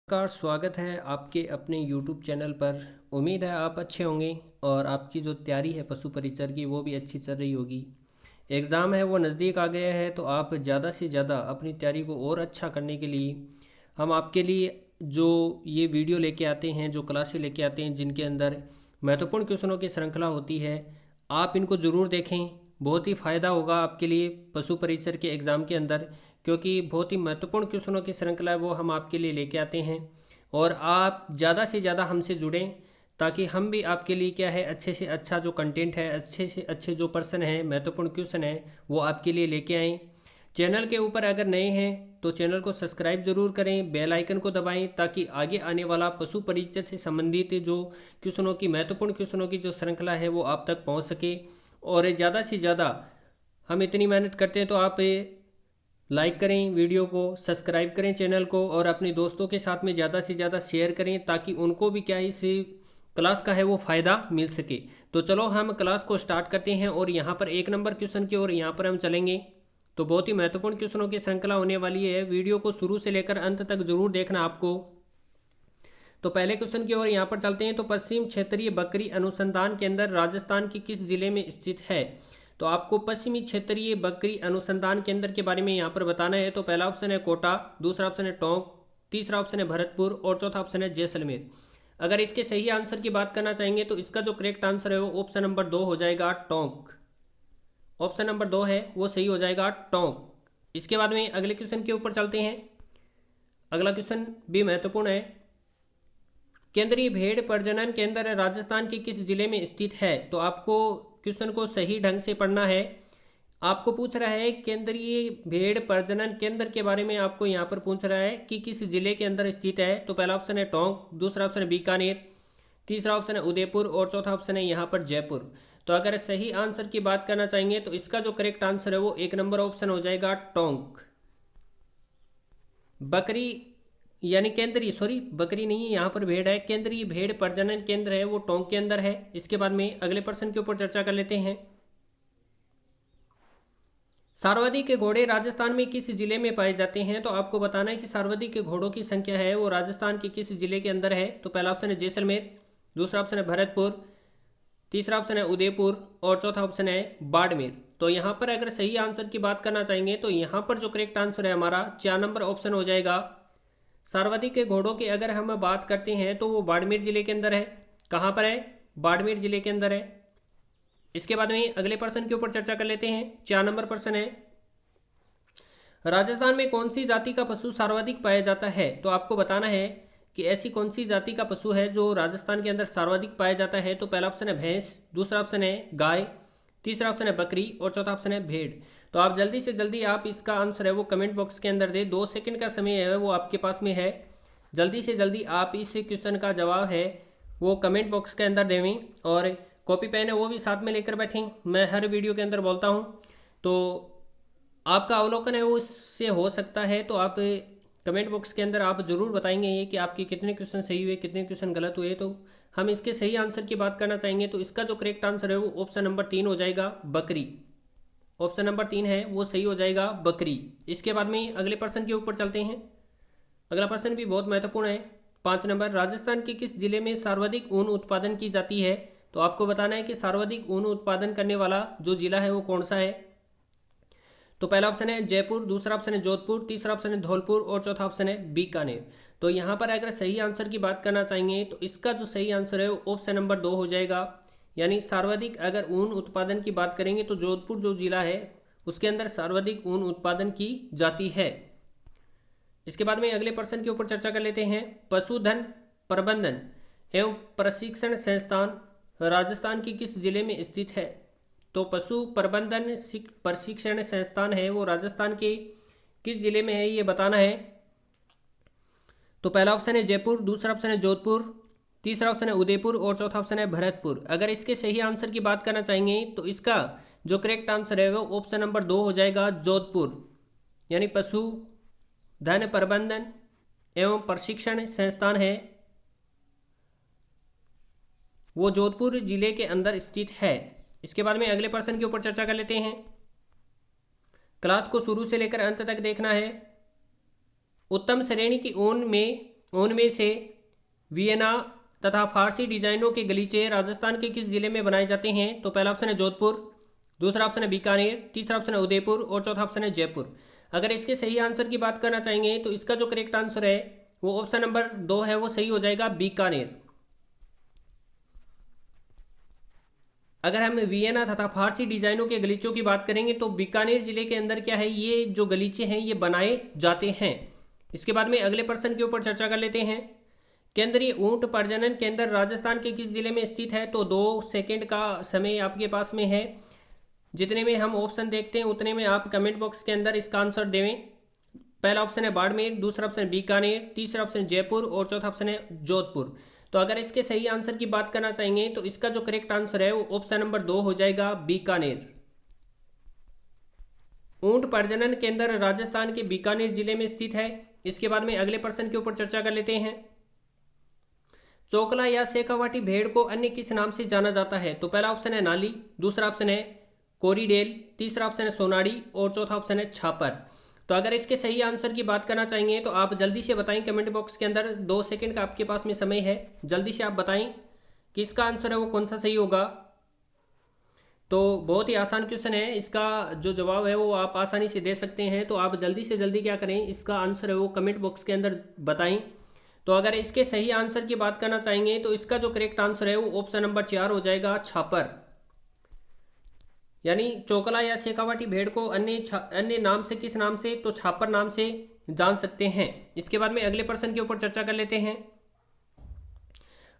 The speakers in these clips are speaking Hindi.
नमस्कार, स्वागत है आपके अपने YouTube चैनल पर। उम्मीद है आप अच्छे होंगे और आपकी जो तैयारी है पशु परिचर की वो भी अच्छी चल रही होगी। एग्ज़ाम है वो नज़दीक आ गया है, तो आप ज़्यादा से ज़्यादा अपनी तैयारी को और अच्छा करने के लिए हम आपके लिए जो ये वीडियो लेके आते हैं, जो क्लासें लेके आते हैं, जिनके अंदर महत्वपूर्ण क्वेश्चनों की श्रृंखला होती है, आप इनको ज़रूर देखें। बहुत ही फ़ायदा होगा आपके लिए पशु परिचर के एग्ज़ाम के अंदर, क्योंकि बहुत ही महत्वपूर्ण क्वेश्चनों की श्रृंखला है वो हम आपके लिए लेके आते हैं। और आप ज़्यादा से ज़्यादा हमसे जुड़ें, ताकि हम भी आपके लिए क्या है, अच्छे से अच्छा जो कंटेंट है, अच्छे से अच्छे जो पर्सन है, महत्वपूर्ण क्वेश्चन है, वो आपके लिए लेके आएँ। चैनल के ऊपर अगर नए हैं तो चैनल को सब्सक्राइब जरूर करें, बेल आइकन को दबाएं, ताकि आगे आने वाला पशु परिचय से संबंधित जो क्वेश्चनों की, महत्वपूर्ण क्वेश्चनों की जो श्रृंखला है वो आप तक पहुंच सके। और ज़्यादा से ज़्यादा हम इतनी मेहनत करते हैं, तो आप लाइक करें वीडियो को, सब्सक्राइब करें चैनल को, और अपने दोस्तों के साथ में ज़्यादा से ज़्यादा शेयर करें, ताकि उनको भी क्या इस क्लास का है वो फ़ायदा मिल सके। तो चलो हम क्लास को स्टार्ट करते हैं, और यहाँ पर 1 नंबर क्वेश्चन की ओर यहाँ पर हम चलेंगे। तो बहुत ही महत्वपूर्ण क्वेश्चनों की श्रृंखला होने वाली है। वीडियो को शुरू से लेकर अंत तक जरूर देखना आपको। तो पहले क्वेश्चन की ओर यहाँ पर चलते हैं। तो पश्चिम क्षेत्रीय बकरी अनुसंधान केंद्र राजस्थान के किस जिले में स्थित है? तो आपको पश्चिमी क्षेत्रीय बकरी अनुसंधान केंद्र के बारे में यहाँ पर बताना है। तो पहला ऑप्शन है कोटा, दूसरा ऑप्शन है टोंक, तीसरा ऑप्शन है भरतपुर, और चौथा ऑप्शन है जैसलमेर। अगर इसके सही आंसर की बात करना चाहेंगे तो इसका जो करेक्ट आंसर है वो ऑप्शन नंबर 2 हो जाएगा, टोंक। ऑप्शन नंबर 2 है वो सही हो जाएगा, टोंक। इसके बाद में अगले क्वेश्चन के ऊपर चलते हैं। अगला क्वेश्चन भी महत्वपूर्ण है। केंद्रीय भेड़ प्रजनन केंद्र राजस्थान के किस जिले में स्थित है? तो आपको क्वेश्चन को सही ढंग से पढ़ना है। आपको पूछ रहा है केंद्रीय भेड़ प्रजनन केंद्र के बारे में, आपको यहाँ पर पूछ रहा है कि किस जिले के अंदर स्थित है। तो पहला ऑप्शन है टोंक, दूसरा ऑप्शन है बीकानेर, तीसरा ऑप्शन है उदयपुर, और चौथा ऑप्शन है यहाँ पर जयपुर। तो अगर सही आंसर की बात करना चाहेंगे तो इसका जो करेक्ट आंसर है वो 1 नंबर ऑप्शन हो जाएगा, टोंक। बकरी यानी केंद्रीय, सॉरी बकरी नहीं है, यहाँ पर भेड़ है। केंद्रीय भेड़ प्रजनन केंद्र है वो टोंक के अंदर है। इसके बाद में अगले प्रश्न के ऊपर चर्चा कर लेते हैं। सारवधी के घोड़े राजस्थान में किस जिले में पाए जाते हैं? तो आपको बताना है कि सारवधी के घोड़ों की संख्या है वो राजस्थान के किस जिले के अंदर है। तो पहला ऑप्शन है जैसलमेर, दूसरा ऑप्शन है भरतपुर, तीसरा ऑप्शन है उदयपुर, और चौथा ऑप्शन है बाड़मेर। तो यहाँ पर अगर सही आंसर की बात करना चाहेंगे तो यहाँ पर जो करेक्ट आंसर है हमारा 4 नंबर ऑप्शन हो जाएगा। सारवधी के घोड़ों की अगर हम बात करते हैं तो वो बाड़मेर जिले के अंदर है। कहाँ पर है? बाड़मेर जिले के अंदर है। इसके बाद में अगले प्रश्न के ऊपर चर्चा कर लेते हैं। 4 नंबर प्रश्न है, राजस्थान में कौन सी जाति का पशु सर्वाधिक पाया जाता है? तो आपको बताना है कि ऐसी कौन सी जाति का पशु है जो राजस्थान के अंदर सर्वाधिक पाया जाता है। तो पहला ऑप्शन है भैंस, दूसरा ऑप्शन है गाय, तीसरा ऑप्शन है बकरी, और चौथा ऑप्शन है भेड़। तो आप जल्दी से जल्दी आप इसका आंसर है वो कमेंट बॉक्स के अंदर दे। 2 सेकंड का समय है वो आपके पास में है। जल्दी से जल्दी आप इस क्वेश्चन का जवाब है वो कमेंट बॉक्स के अंदर देवें, और कॉपी पेन है वो भी साथ में लेकर बैठें। मैं हर वीडियो के अंदर बोलता हूँ, तो आपका अवलोकन है वो इससे हो सकता है। तो आप कमेंट बॉक्स के अंदर आप ज़रूर बताएंगे ये कि आपके कितने क्वेश्चन सही हुए, कितने क्वेश्चन गलत हुए। तो हम इसके सही आंसर की बात करना चाहेंगे तो इसका जो करेक्ट आंसर है वो ऑप्शन नंबर 3 हो जाएगा, बकरी। ऑप्शन नंबर 3 है वो सही हो जाएगा, बकरी। इसके बाद में अगले प्रश्न के ऊपर चलते हैं। अगला प्रश्न भी बहुत महत्वपूर्ण है। 5 नंबर, राजस्थान के किस जिले में सर्वाधिक ऊन उत्पादन की जाती है? तो आपको बताना है कि सर्वाधिक ऊन उत्पादन करने वाला जो जिला है वो कौन सा है। तो पहला ऑप्शन है जयपुर, दूसरा ऑप्शन है जोधपुर, तीसरा ऑप्शन है धौलपुर, और चौथा ऑप्शन है बीकानेर। तो यहाँ पर अगर सही आंसर की बात करना चाहेंगे तो इसका जो सही आंसर है वो ऑप्शन नंबर 2 हो जाएगा। यानी सर्वाधिक अगर ऊन उत्पादन की बात करेंगे तो जोधपुर जो जिला है उसके अंदर सर्वाधिक ऊन उत्पादन की जाती है। इसके बाद में अगले प्रश्न के ऊपर चर्चा कर लेते हैं। पशुधन प्रबंधन एवं प्रशिक्षण संस्थान राजस्थान के किस जिले में स्थित है? तो पशु प्रबंधन प्रशिक्षण संस्थान है वो राजस्थान के किस जिले में है ये बताना है। तो पहला ऑप्शन है जयपुर, दूसरा ऑप्शन है जोधपुर, तीसरा ऑप्शन है उदयपुर, और चौथा ऑप्शन है भरतपुर। अगर इसके सही आंसर की बात करना चाहेंगे तो इसका जो करेक्ट आंसर है वो ऑप्शन नंबर 2 हो जाएगा, जोधपुर। यानी पशु धन प्रबंधन एवं प्रशिक्षण संस्थान है वो जोधपुर जिले के अंदर स्थित है। इसके बाद में अगले प्रश्न के ऊपर चर्चा कर लेते हैं। क्लास को शुरू से लेकर अंत तक देखना है। उत्तम श्रेणी की ऊन में उनमें से वियना तथा फारसी डिजाइनों के गलीचे राजस्थान के किस जिले में बनाए जाते हैं? तो पहला ऑप्शन है जोधपुर, दूसरा ऑप्शन है बीकानेर, तीसरा ऑप्शन है उदयपुर और चौथा ऑप्शन है जयपुर। अगर इसके सही आंसर की बात करना चाहेंगे तो इसका जो करेक्ट आंसर है वो ऑप्शन नंबर 2 है, वो सही हो जाएगा, बीकानेर। अगर हम वियना तथा फारसी डिजाइनों के गलीचों की बात करेंगे तो बीकानेर जिले के अंदर क्या है, ये जो गलीचे हैं ये बनाए जाते हैं। इसके बाद में अगले प्रश्न के ऊपर चर्चा कर लेते हैं। केंद्रीय ऊंट प्रजनन केंद्र राजस्थान के किस जिले में स्थित है? तो 2 सेकंड का समय आपके पास में है। जितने में हम ऑप्शन देखते हैं उतने में आप कमेंट बॉक्स के अंदर इसका आंसर देवें। पहला ऑप्शन है बाड़मेर, दूसरा ऑप्शन है बीकानेर, तीसरा ऑप्शन जयपुर और चौथा ऑप्शन है जोधपुर। तो अगर इसके सही आंसर की बात करना चाहेंगे तो इसका जो करेक्ट आंसर है वो ऑप्शन नंबर 2 हो जाएगा, बीकानेर। ऊंट प्रजनन केंद्र राजस्थान के बीकानेर जिले में स्थित है। इसके बाद में अगले प्रश्न के ऊपर चर्चा कर लेते हैं। चोकला या शेखावाटी भेड़ को अन्य किस नाम से जाना जाता है? तो पहला ऑप्शन है नाली, दूसरा ऑप्शन है कोरीडेल, तीसरा ऑप्शन है सोनाड़ी और चौथा ऑप्शन है छापर। तो अगर इसके सही आंसर की बात करना चाहेंगे तो आप जल्दी से बताएं कमेंट बॉक्स के अंदर। 2 सेकंड का आपके पास में समय है, जल्दी से आप बताएं कि इसका आंसर है वो कौन सा सही होगा। तो बहुत ही आसान क्वेश्चन है, इसका जो जवाब है वो आप आसानी से दे सकते हैं। तो आप जल्दी से जल्दी क्या करें, इसका आंसर है वो कमेंट बॉक्स के अंदर बताएं। तो अगर इसके सही आंसर की बात करना चाहेंगे तो इसका जो करेक्ट आंसर है वो ऑप्शन नंबर 4 हो जाएगा, छापर। यानी चोकला या शेखावाटी भेड़ को अन्य नाम से किस नाम से? तो छापर नाम से जान सकते हैं। इसके बाद में अगले प्रश्न के ऊपर चर्चा कर लेते हैं।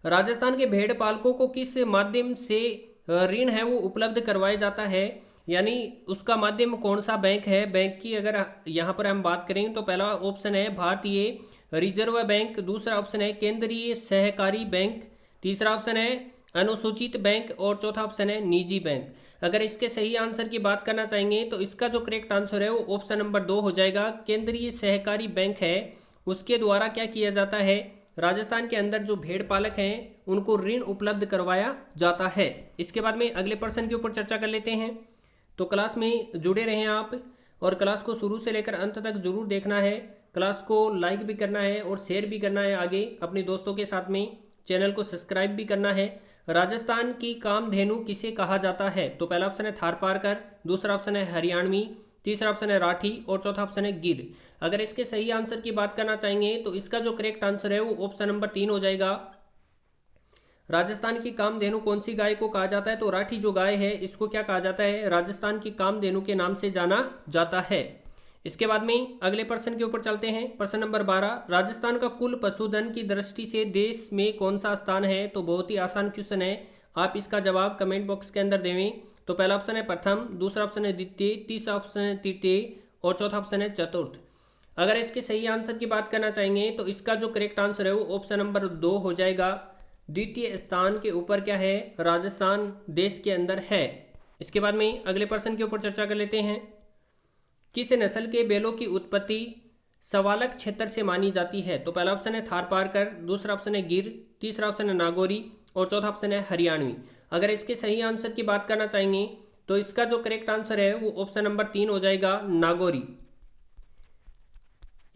राजस्थान के भेड़ पालकों को किस माध्यम से ऋण है वो उपलब्ध करवाया जाता है? यानी उसका माध्यम कौन सा बैंक है? बैंक की अगर यहाँ पर हम बात करें तो पहला ऑप्शन है भारतीय रिजर्व बैंक, दूसरा ऑप्शन है केंद्रीय सहकारी बैंक, तीसरा ऑप्शन है अनुसूचित बैंक और चौथा ऑप्शन है निजी बैंक। अगर इसके सही आंसर की बात करना चाहेंगे तो इसका जो करेक्ट आंसर है वो ऑप्शन नंबर 2 हो जाएगा, केंद्रीय सहकारी बैंक है। उसके द्वारा क्या किया जाता है, राजस्थान के अंदर जो भेड़ पालक हैं उनको ऋण उपलब्ध करवाया जाता है। इसके बाद में अगले प्रश्न के ऊपर चर्चा कर लेते हैं। तो क्लास में जुड़े रहें आप और क्लास को शुरू से लेकर अंत तक जरूर देखना है। क्लास को लाइक भी करना है और शेयर भी करना है आगे अपने दोस्तों के साथ में। चैनल को सब्सक्राइब भी करना है। राजस्थान की कामधेनु किसे कहा जाता है? तो पहला ऑप्शन है थारपारकर, दूसरा ऑप्शन है हरियाणवी, तीसरा ऑप्शन है राठी और चौथा ऑप्शन है गिर। अगर इसके सही आंसर की बात करना चाहेंगे तो इसका जो करेक्ट आंसर है वो ऑप्शन नंबर 3 हो जाएगा। राजस्थान की कामधेनु कौन सी गाय को कहा जाता है? तो राठी जो गाय है इसको क्या कहा जाता है? राजस्थान की कामधेनु के नाम से जाना जाता है। इसके बाद में अगले प्रश्न के ऊपर चलते हैं। प्रश्न नंबर 12, राजस्थान का कुल पशुधन की दृष्टि से देश में कौन सा स्थान है? तो बहुत ही आसान क्वेश्चन है, आप इसका जवाब कमेंट बॉक्स के अंदर देवें। तो पहला ऑप्शन है प्रथम, दूसरा ऑप्शन है द्वितीय, तीसरा ऑप्शन है तृतीय और चौथा ऑप्शन है चतुर्थ। अगर इसके सही आंसर की बात करना चाहेंगे तो इसका जो करेक्ट आंसर है वो ऑप्शन नंबर 2 हो जाएगा। द्वितीय स्थान के ऊपर क्या है, राजस्थान देश के अंदर है। इसके बाद में अगले प्रश्न के ऊपर चर्चा कर लेते हैं। किस नस्ल के बैलों की उत्पत्ति सवालक क्षेत्र से मानी जाती है? तो पहला ऑप्शन है थारपारकर, दूसरा ऑप्शन है गिर, तीसरा ऑप्शन है नागौरी और चौथा ऑप्शन है हरियाणवी। अगर इसके सही आंसर की बात करना चाहेंगे तो इसका जो करेक्ट आंसर है वो ऑप्शन नंबर 3 हो जाएगा, नागौरी।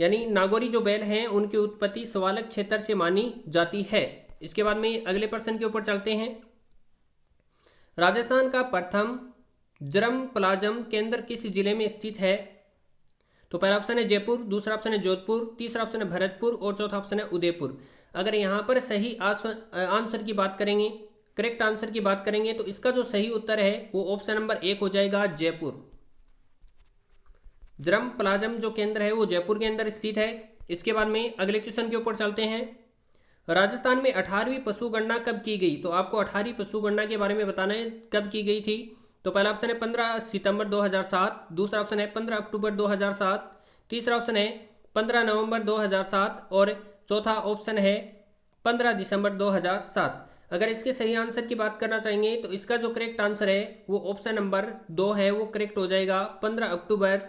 यानी नागौरी जो बैल हैं उनकी उत्पत्ति सवालक क्षेत्र से मानी जाती है। इसके बाद में अगले प्रश्न के ऊपर चलते हैं। राजस्थान का प्रथम जरम प्लाजम केंद्र किस जिले में स्थित है? तो पहला ऑप्शन है जयपुर, दूसरा ऑप्शन है जोधपुर, तीसरा ऑप्शन है भरतपुर और चौथा ऑप्शन है उदयपुर। अगर यहाँ पर सही आंसर की बात करेंगे, करेक्ट आंसर की बात करेंगे तो इसका जो सही उत्तर है वो ऑप्शन नंबर 1 हो जाएगा, जयपुर। जरम प्लाजम जो केंद्र है वो जयपुर के अंदर स्थित है। इसके बाद में अगले क्वेश्चन के ऊपर चलते हैं। राजस्थान में 18वीं पशु गणना कब की गई? तो आपको 18वीं पशु गणना के बारे में बताना है कब की गई थी। तो पहला ऑप्शन है 15 सितंबर 2007, दूसरा ऑप्शन है 15 अक्टूबर 2007, तीसरा ऑप्शन है 15 नवंबर 2007 और चौथा ऑप्शन है 15 दिसंबर 2007। अगर इसके सही आंसर की बात करना चाहेंगे तो इसका जो करेक्ट आंसर है वो ऑप्शन नंबर 2 है, वो करेक्ट हो जाएगा। 15 अक्टूबर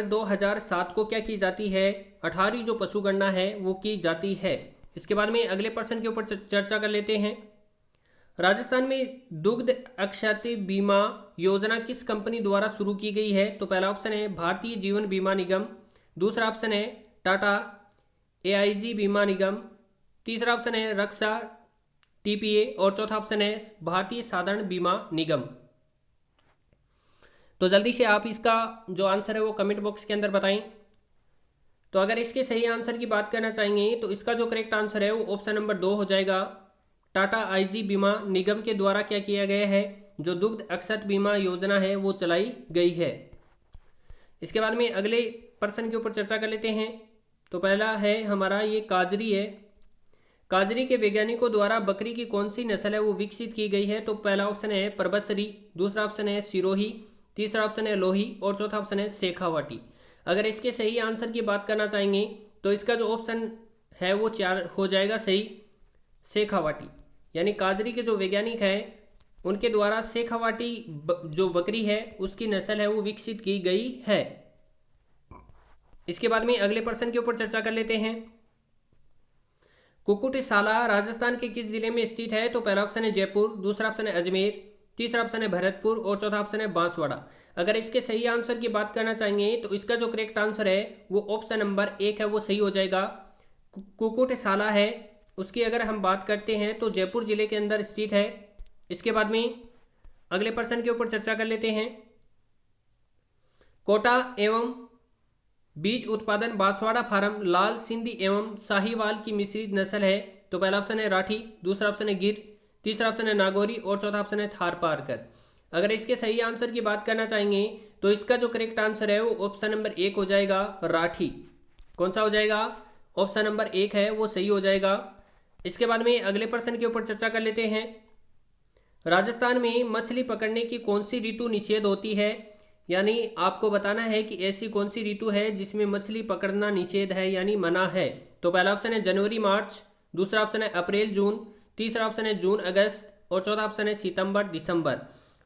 2007 को क्या की जाती है, 18वीं जो पशु गणना है वो की जाती है। इसके बाद में अगले प्रश्न के ऊपर चर्चा कर लेते हैं। राजस्थान में दुग्ध क्षति बीमा योजना किस कंपनी द्वारा शुरू की गई है? तो पहला ऑप्शन है भारतीय जीवन बीमा निगम, दूसरा ऑप्शन है टाटा AIG बीमा निगम, तीसरा ऑप्शन है रक्षा TPA और चौथा ऑप्शन है भारतीय साधारण बीमा निगम। तो जल्दी से आप इसका जो आंसर है वो कमेंट बॉक्स के अंदर बताएं। तो अगर इसके सही आंसर की बात करना चाहेंगे तो इसका जो करेक्ट आंसर है वो ऑप्शन नंबर 2 हो जाएगा। टाटा IG बीमा निगम के द्वारा क्या किया गया है, जो दुग्ध अक्षत बीमा योजना है वो चलाई गई है। इसके बाद में अगले प्रश्न के ऊपर चर्चा कर लेते हैं। तो पहला है हमारा ये काजरी है। काजरी के वैज्ञानिकों द्वारा बकरी की कौन सी नस्ल है वो विकसित की गई है। तो पहला ऑप्शन है प्रबसरी, दूसरा ऑप्शन है सिरोही, तीसरा ऑप्शन है लोही और चौथा ऑप्शन है शेखावाटी। अगर इसके सही आंसर की बात करना चाहेंगे तो इसका जो ऑप्शन है वो 4 हो जाएगा सही, शेखावाटी। यानी काजरी के जो वैज्ञानिक हैं उनके द्वारा शेखावाटी जो बकरी है उसकी नस्ल है वो विकसित की गई है। इसके बाद में अगले प्रश्न के ऊपर चर्चा कर लेते हैं। कुक्कुटशाला राजस्थान के किस जिले में स्थित है। तो पहला ऑप्शन है जयपुर, दूसरा ऑप्शन है अजमेर, तीसरा ऑप्शन है भरतपुर और चौथा ऑप्शन है बांसवाड़ा। अगर इसके सही आंसर की बात करना चाहेंगे तो इसका जो करेक्ट आंसर है वो ऑप्शन नंबर 1 है वो सही हो जाएगा। कुक्कुटशाला है उसकी अगर हम बात करते हैं तो जयपुर जिले के अंदर स्थित है। इसके बाद में अगले प्रश्न के ऊपर चर्चा कर लेते हैं। कोटा एवं बीज उत्पादन बांसवाड़ा फार्म लाल सिंधी एवं साहीवाल की मिश्रित नस्ल है। तो पहला ऑप्शन है राठी, दूसरा ऑप्शन है गिर, तीसरा ऑप्शन है नागौरी और चौथा ऑप्शन है थारपारकर। अगर इसके सही आंसर की बात करना चाहेंगे तो इसका जो करेक्ट आंसर है वो ऑप्शन नंबर 1 हो जाएगा, राठी। कौन सा हो जाएगा, ऑप्शन नंबर 1 है वो सही हो जाएगा। इसके बाद में अगले प्रश्न के ऊपर चर्चा कर लेते हैं। राजस्थान में मछली पकड़ने की कौन सी ऋतु निषेध होती है। यानी आपको बताना है कि ऐसी कौन सी ऋतु है जिसमें मछली पकड़ना निषेध है यानी मना है। तो पहला ऑप्शन है जनवरी मार्च, दूसरा ऑप्शन है अप्रैल जून, तीसरा ऑप्शन है जून अगस्त और चौथा ऑप्शन है सितंबर दिसंबर।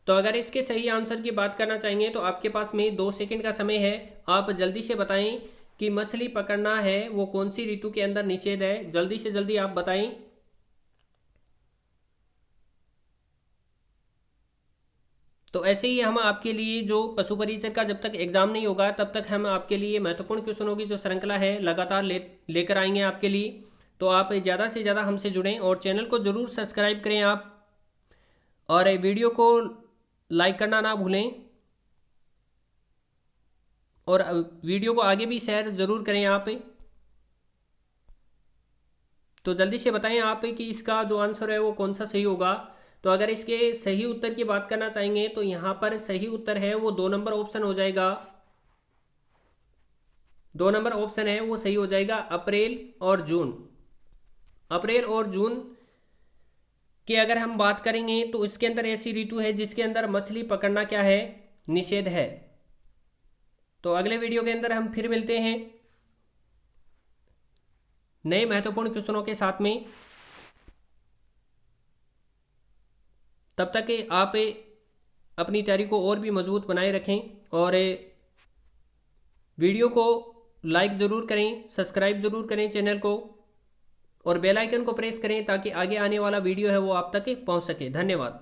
तो अगर इसके सही आंसर की बात करना चाहेंगे तो आपके पास में 2 सेकंड का समय है। आप जल्दी से बताएं कि मछली पकड़ना है वो कौन सी ऋतु के अंदर निषेध है। जल्दी से जल्दी आप बताएं। तो ऐसे ही हम आपके लिए जो पशु परिचर का जब तक एग्जाम नहीं होगा तब तक हम आपके लिए महत्वपूर्ण क्वेश्चनों की जो श्रृंखला है लगातार लेकर आएंगे आपके लिए। तो आप ज़्यादा से ज़्यादा हमसे जुड़ें और चैनल को ज़रूर सब्सक्राइब करें आप, और वीडियो को लाइक करना ना भूलें और वीडियो को आगे भी शेयर ज़रूर करें आप। तो जल्दी से बताएं आप कि इसका जो आंसर है वो कौन सा सही होगा। तो अगर इसके सही उत्तर की बात करना चाहेंगे तो यहाँ पर सही उत्तर है वो 2 नंबर ऑप्शन हो जाएगा। 2 नंबर ऑप्शन है वो सही हो जाएगा, अप्रैल और जून। अप्रैल और जून की अगर हम बात करेंगे तो इसके अंदर ऐसी ऋतु है जिसके अंदर मछली पकड़ना क्या है, निषेध है। तो अगले वीडियो के अंदर हम फिर मिलते हैं नए महत्वपूर्ण क्वेश्चनों के साथ में। तब तक आप अपनी तैयारी को और भी मजबूत बनाए रखें और वीडियो को लाइक ज़रूर करें, सब्सक्राइब ज़रूर करें चैनल को और बेल आइकन को प्रेस करें ताकि आगे आने वाला वीडियो है वो आप तक पहुंच सके। धन्यवाद।